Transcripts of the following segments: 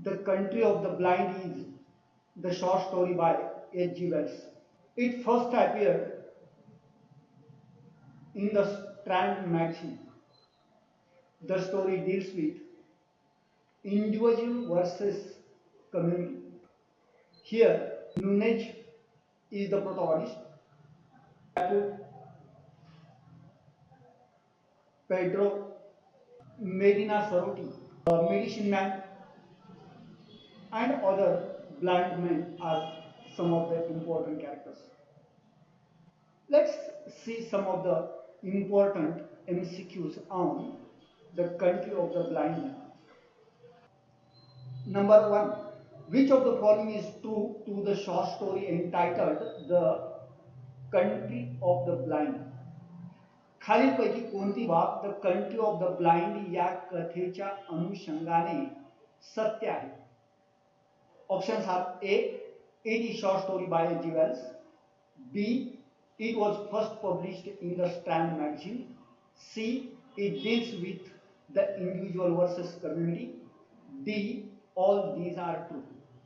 The Country of the Blind is the short story by H.G. Wells. It first appeared in the Strand magazine. The story deals with individual versus community. Here, Nunez is the protagonist. Pedro Medina Sarotti, a medicine man, and other blind men are some of the important characters. Let's see some of the important MCQs on the Country of the Blind. Number one, which of the following is true to the short story entitled The Country of the Blind? खालीलपैकी कोणती बाब the country of the blind या कथेच्या अनुषंगाने सत्य आहे? Options are A, it is short story by H.G. Wells. B, it was first published in the Strand magazine. C, it deals with the individual versus community. D, all these are true.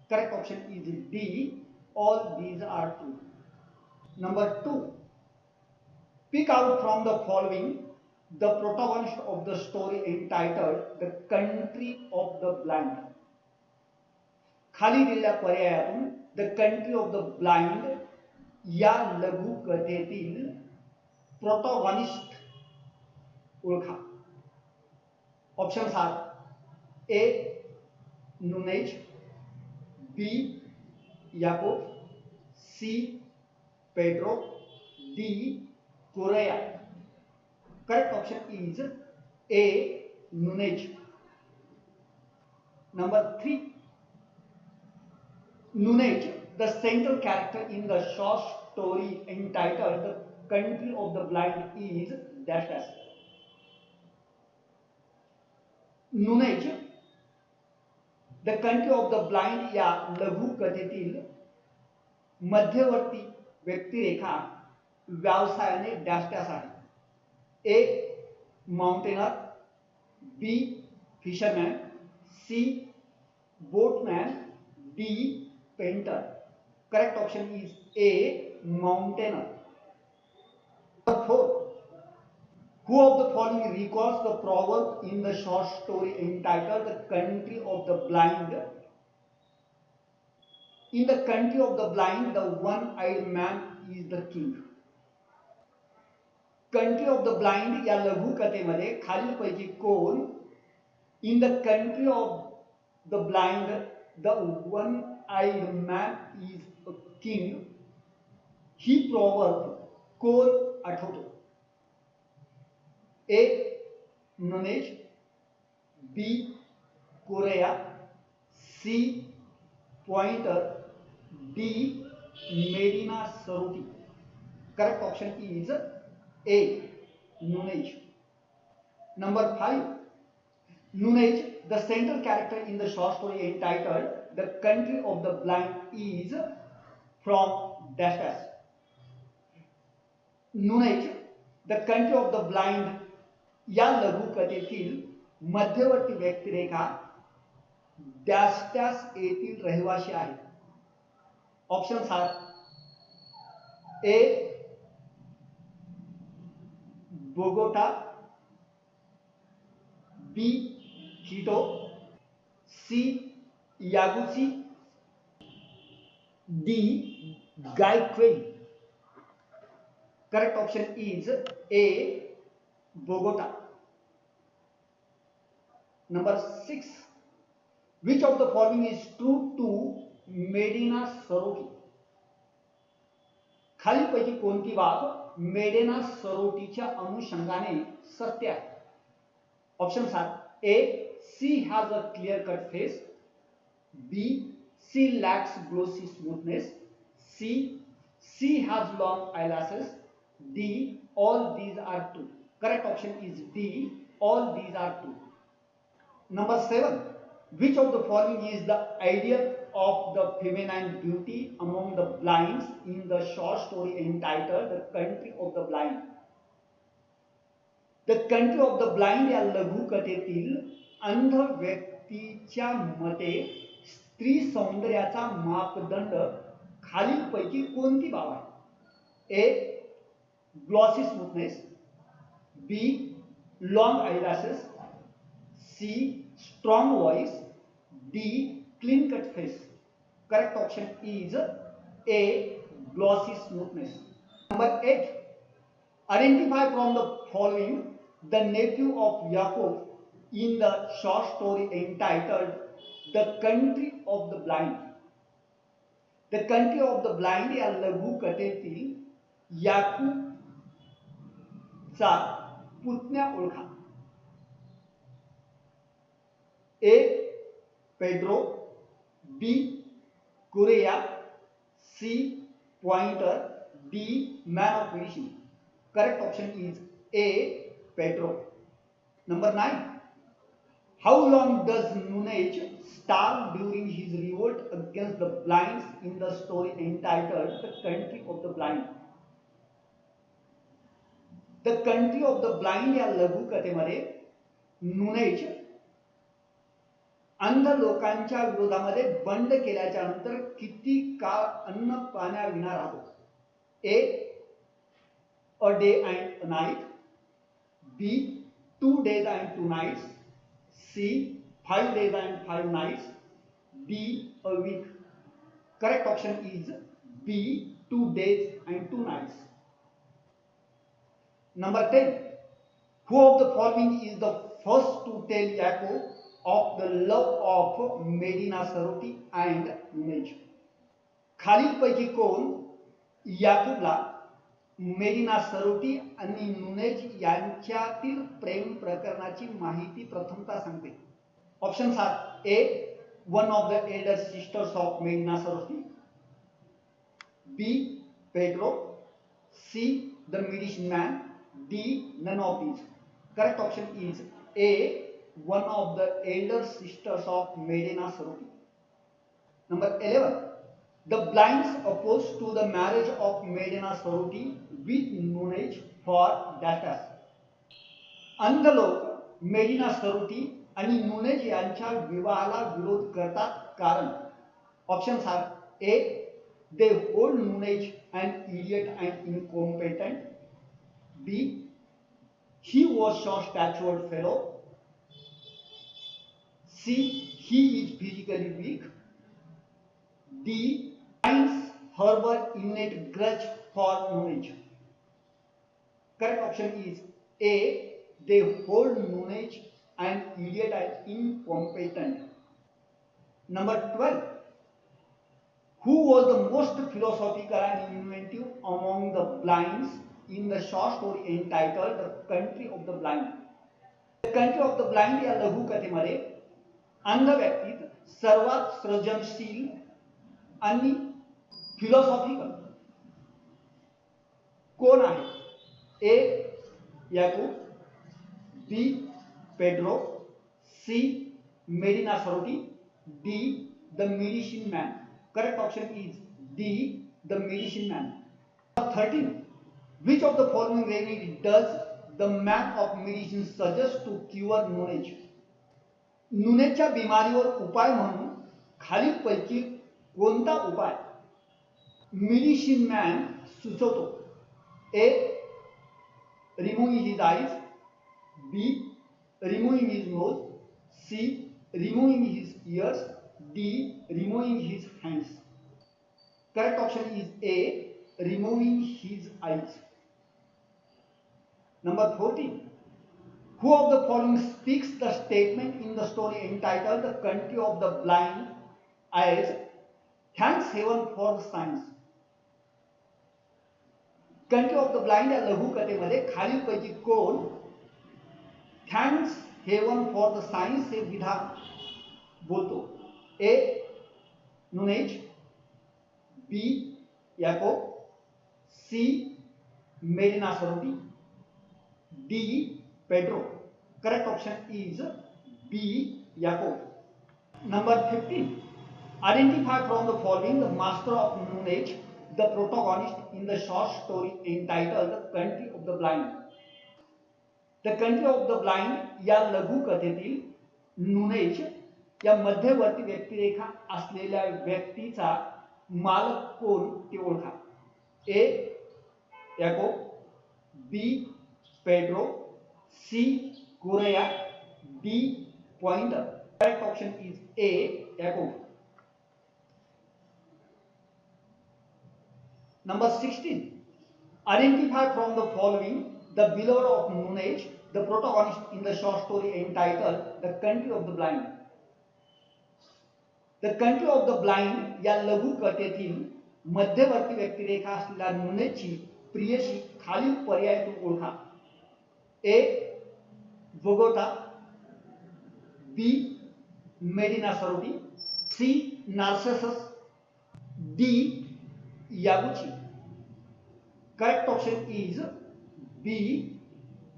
Correct option is D, all these are true. Number 2, pick out from the following the protagonist of the story entitled The Country of the Blind. खाली दिलेल्या पर्यायातून the country of the blind या लघुकथेतील protagonist ओळखा. Options are A, Nunez, B, Yacob, C, Pedro, D, Correa. Correct option is A, Nunez. Number 3, Nunez, the central character in the short story entitled The Country of the Blind is dash dash. Nunez, The Country of the Blind या लघुकथेतील मध्यवर्ती व्यक्तिरेखा व्यवसायाने dash dash आहे. A, mountaineer, B, fisherman, C, boatman, D, painter. Correct option is A, mountaineer. Number 4, who of the following recalls the proverb in the short story entitled The Country of the Blind? In the country of the blind, the one-eyed man is the king. Country of the blind या लघुकथेमध्ये खालीलपैकी कोण in the country of the blind the one eyed man is a king ही proverb कोण आठवतो? A, Nunez, B, Correa, C, Pointer, D, Medina Sarote. Correct option is A, Nunez. Number 5, Nunez, the central character in the short story entitled The Country of the Blind is from dash dash. Nunez, the country of the blind या लघुकथेतील मध्यवर्ती व्यक्तिरेखा dash dash येथील रहिवासी आहे. Options are A, Bogota, B, Quito, C, Yaguchi, D, Guayaquil. Correct option is A, Bogota. Number 6, which of the following is true to Medina Sarote? खालीलपैकी कोणती बाब Medina सरोटीच्या अनुषंगाने सत्य आहे? Options are A, she has a clear cut face, B, she lacks glossy smoothness, C has long eyelashes, D, all these are true. Correct option is D, all these are true. Number 7, which of the following is the ideal of the feminine beauty among the blinds in the short story entitled The Country of the Blind? The Country of the Blind या लघुकथेतील अंध व्यक्तीच्या मते स्त्री सौंदर्याचा मापदंड खालीलपैकी कोणती बाब आहे? A glossy smoothness, B long eyelashes, C strong voice, D clean cut face. Correct option is A glossy smoothness. Number 8. Identify from the following the nephew of Yaakov in the short story entitled The Country of the Blind. The Country of the Blind या लघु कथेतील याकूबचा पुतण्या ओळखा. ए Pedro, B कुरेया, C pointer, D man of medicine. Correct option is A Pedro. Number 9. How long does Nunez starve during his revolt against the blinds in the story entitled The Country of the Blind? The Country of the Blind या लघु कथेमध्ये नुनेज अंध लोकांच्या विरोधामध्ये बंड केल्याच्या नंतर किती काळ अन्न पाण्याविना राहतो? A a day and a night, B 2 days and 2 nights, C 5 days and 5 nights, D a week. Correct option is B 2 days and 2 nights. Number 10. Who of the following is the first to tell Yaakov of the love of Medina Sarote and Nunez? खालीलपैकी कोण याकूबला मेडिना सरोटी आणि नुनेज यांच्यातील प्रेम प्रकरणाची माहिती प्रथमतः सांगते? Options are A one of the elder sisters of Medina Sarote, B Pedro, C the medicine man, D none of these. Correct option is A one of the elder sisters of Medina Sarote. Number 11. The blinds opposed to the marriage of Medina Sarote with Nunez for dash. अंध लोक मेडिना सरोटी आणि नुनेज यांच्या विवाहाला विरोध करतात कारण options are A they hold Nunez and idiot and incompetent, B he was short statured fellow, C. He is physically weak. D. Finds Herbal innate grudge for Nunez. Correct option is A. They hold Nunez an idiot and incompetent. Number 12. Who was the most philosophical and inventive among the blinds in the short story entitled The Country of the Blind? The Country of the Blind या लघु कथेमध्ये अंध व्यक्तीत सर्वात सृजनशील आणि philosophical कोण आहे? A Yacob, B Pedro, C Medina Sarote, D the medicine man. Correct option is D the medicine man. 13. Which of the following remedy does the man of medicine suggest to cure Nunez? नुनेजच्या बिमारीवर उपाय म्हणून खालीलपैकी कोणता उपाय medicine man सुचवतो? A removing his eyes, B removing his nose, C removing his ears, D removing his hands. Correct option is A removing his eyes. Number 14. Who of the following speaks the statement in the story entitled The Country of the Blind as thanks heaven for the signs? Country of the Blind या लघु कथेमध्ये खालीलपैकी कोण thanks heaven for the science हे विधान बोलतो? A Nunez, B Yacob, C Medina Sarote, D Pedro. Correct option is B. Yaakov. Number 15. Identify from the following the master of Nunez, the protagonist in the short story entitled The Country of the Blind. The Country of the Blind या लघु कथेतील नुनेज या मध्यवर्ती व्यक्तिरेखा असलेल्या व्यक्तीचा मालक कोण ते ओळखा. A Yacob, B Pedro, C Correa, D pointer. Correct option is A Yacob. Number 16. Identify from the following the beloved of Nunez, the protagonist in the short story entitled The Country of the Blind. The Country of the Blind या लघु कथेतील मध्यवर्ती व्यक्तिरेखा असलेल्या नुनेजची प्रियशी खालील पर्यायातून ओळखा. A Bogota, B Medina Sarote, C Narcissus, D Yaguchi. Correct option is B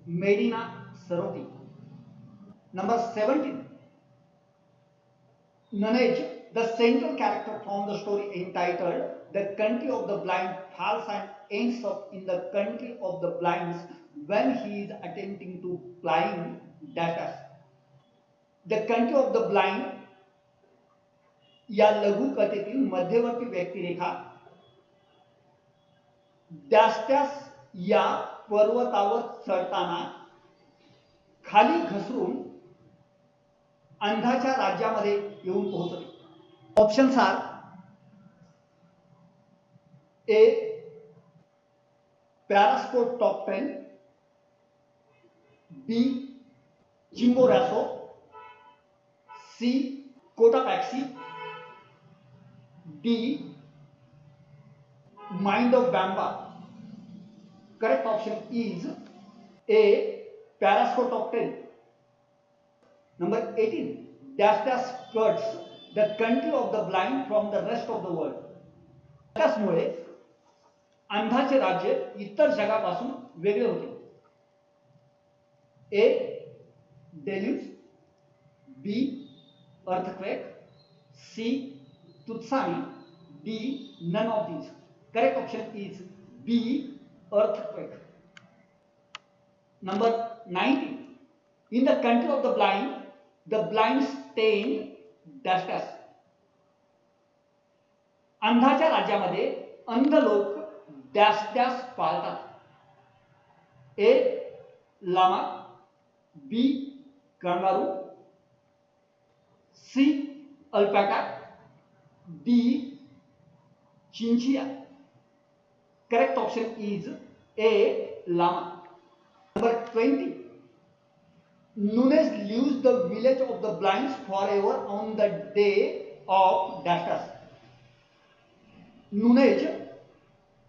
Medina Saroti. Number 17. Nunez, the central character from the story entitled The Country of the Blind, falls and ends up in the country of the blinds when he is attempting to flying dash. The Country of the Blind या लघु कथेतील मध्यवर्ती व्यक्तिरेखा dash या पर्वतावर चढताना खाली घसरून अंधाच्या राज्यामध्ये येऊन पोहोचले. Options are A parasport top 10, B Chimborazo, C Cotopaxi, D Mindobamba. Correct option is A Parasco top 10. Number 18. Dash cuts the country of the blind from the rest of the world. त्यामुळे अंधाचे राज्य इतर जगापासून वेगळे होते. A deluge, B earthquake, C tsunami, D none of these. Correct option is B earthquake. Number 19. In the country of the blind stand dash dash. अंधाच्या राज्यामध्ये अंध लोक dash dash पाळतात. A llama, B kangaroo, C alpaca, D chinchilla. Correct option is A llama. Number 20. Nunez leaves the village of the blinds forever on the day of dash. नुनेज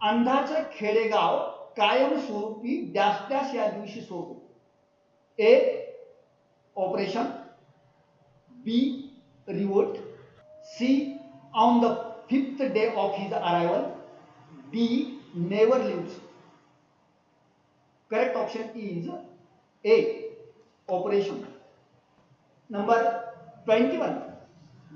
अंधाचे खेडेगाव कायमस्वरूपी dash dash या दिवशी सोडतो. A operation, B revolt, C on the 5th day of his arrival, D never lives. Correct option is A operation. Number 21.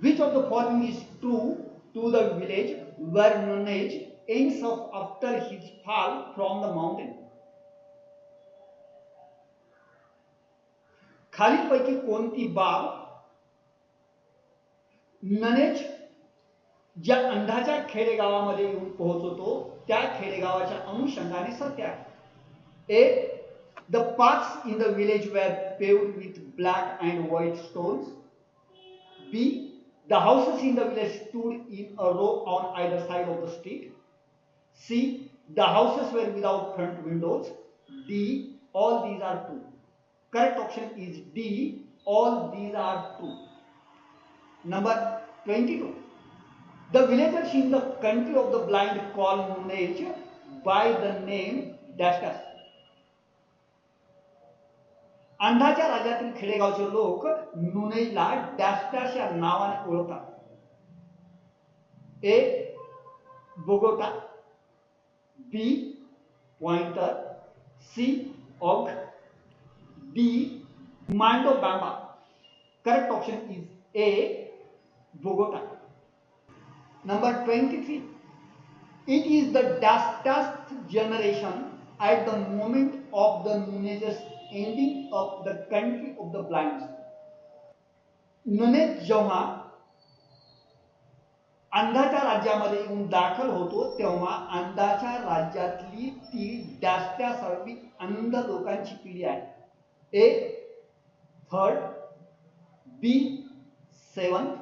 Which of the following is true to the village where Nunez ends up after his fall from the mountain? खालीलपैकी कोणती बाब ननेज ज्या अंधाच्या खेडेगावामध्ये येऊन पोहोचतो त्या खेडेगावाच्या अनुषंगाने सत्य आहे. ए the paths in the village were paved with black and white stones. B the houses in the village stood in a row on either side of the street. C the houses were without front windows. D all these are true. Correct option is D all these are true. Number 22. The villagers in the country of the blind call Nunez by the name dash dash. अंधाच्या राज्यातील खेडेगावचे लोक नुनेजला dash dash या नावाने ओळखतात. A Bogota, B Pointer, C Og, D Mindobamba. Correct option is A Bogota. Number 23. It is the dash generation at the moment of the Nunez's ending of the country of the blinds. नुनेज जेव्हा अंधाच्या राज्यामध्ये येऊन दाखल होतो तेव्हा अंधाच्या राज्यातली ती जास्त्या सर्वी अंध लोकांची पिढी आहे. ए third, B seventh,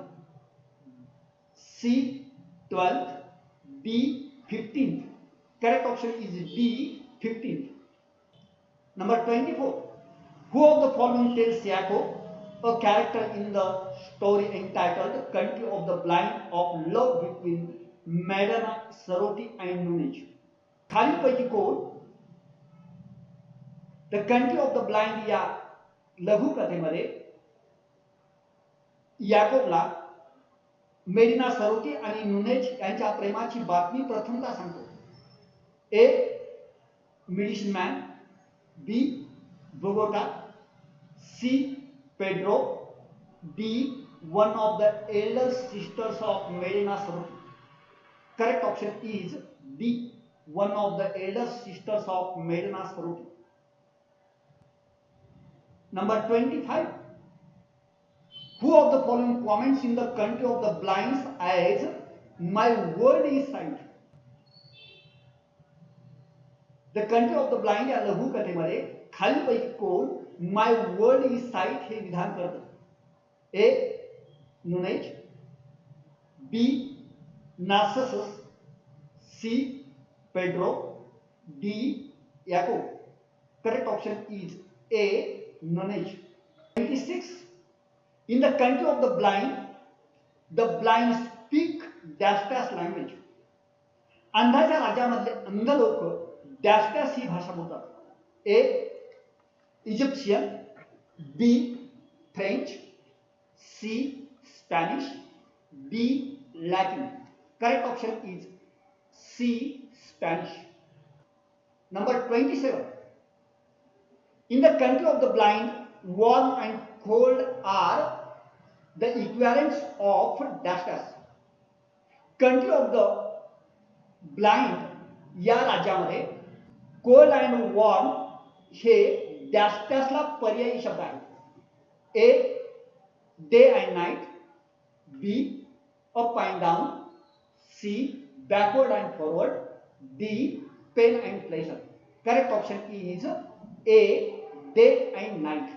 C 12th, D 15th. Correct option is D 15th. Number 24. Who of the following tells Yaakov, a character in the story entitled Country of the Blind, of love between Madonna Saroti and Nunez? खालीलपैकी कोण the country of the blind या लघुकथेमध्ये याकोबला मेरिना सरोती आणि नुनेज यांच्या प्रेमाची बातमी प्रथमता सांगतो? A medicine man, B Bogota, C Pedro, D one of the elder sisters of Merina Sarote. Correct option is D one of the elder sisters of Merina Sarote. Number 25. Who of the following comments in the country of the blinds as my world is sight? The country of the blind या लघु कथेमध्ये खालीलपैकी कोण my world is sight हे विधान करतं? A Nunez, B Narcissus, C Pedro, D Yacob. Correct option is A Nunez. 26. In the country of the blind speak dash dash language. अंधाच्या राज्यामधले अंध लोक डॅश डॅश ही भाषा बोलतात. A Egyptian, B French, C Spanish, D Latin. Correct option is C Spanish. Number 27. In the country of the blind, warm and cold are the equivalents of dash dash. Country of the blind या राज्यामध्ये cold and warm हे dash डॅशला पर्यायी शब्द आहेत. A day and night, B up and down, C backward and forward, D pain and pleasure. Correct option is A day and night.